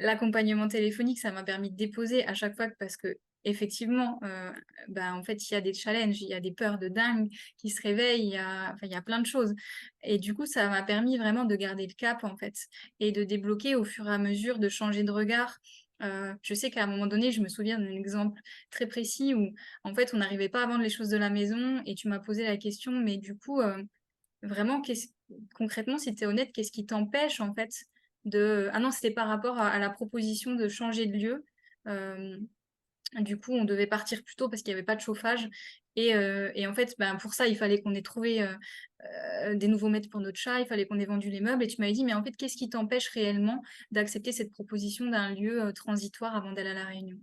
l'accompagnement téléphonique, ça m'a permis de déposer à chaque fois parce que effectivement, en fait, il y a des challenges, il y a des peurs de dingue qui se réveillent, il y a plein de choses et du coup, ça m'a permis vraiment de garder le cap, en fait et de débloquer au fur et à mesure, de changer de regard. Je sais qu'à un moment donné, je me souviens d'un exemple très précis où, en fait, on n'arrivait pas à vendre les choses de la maison et tu m'as posé la question: «Mais du coup, vraiment, concrètement, si tu es honnête, qu'est-ce qui t'empêche en fait de...» Ah non, c'était par rapport à la proposition de changer de lieu. Euh, du coup, on devait partir plus tôt parce qu'il n'y avait pas de chauffage. Et en fait, pour ça, il fallait qu'on ait trouvé des nouveaux maîtres pour notre chat, il fallait qu'on ait vendu les meubles. Et tu m'avais dit, mais en fait, qu'est-ce qui t'empêche réellement d'accepter cette proposition d'un lieu transitoire avant d'aller à la Réunion?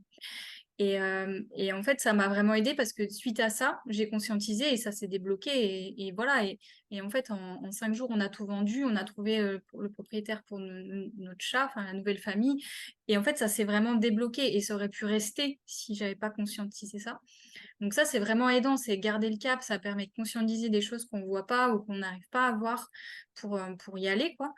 Et en fait, ça m'a vraiment aidée parce que suite à ça, j'ai conscientisé et ça s'est débloqué. Et voilà. Et en fait, en 5 jours, on a tout vendu. On a trouvé le propriétaire pour notre chat, enfin la nouvelle famille. Et en fait, ça s'est vraiment débloqué et ça aurait pu rester si j'avais pas conscientisé ça. Donc ça, c'est vraiment aidant. C'est garder le cap. Ça permet de conscientiser des choses qu'on voit pas ou qu'on n'arrive pas à voir pour y aller, quoi.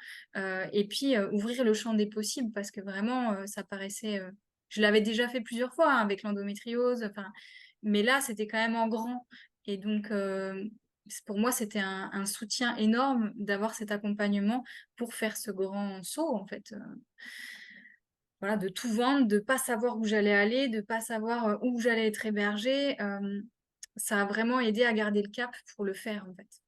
Et puis, ouvrir le champ des possibles parce que vraiment, ça paraissait... je l'avais déjà fait plusieurs fois hein, avec l'endométriose, enfin, mais là, c'était quand même en grand. Et donc, pour moi, c'était un soutien énorme d'avoir cet accompagnement pour faire ce grand saut, en fait. Voilà, de tout vendre, de pas savoir où j'allais aller, de pas savoir où j'allais être hébergée. Ça a vraiment aidé à garder le cap pour le faire, en fait.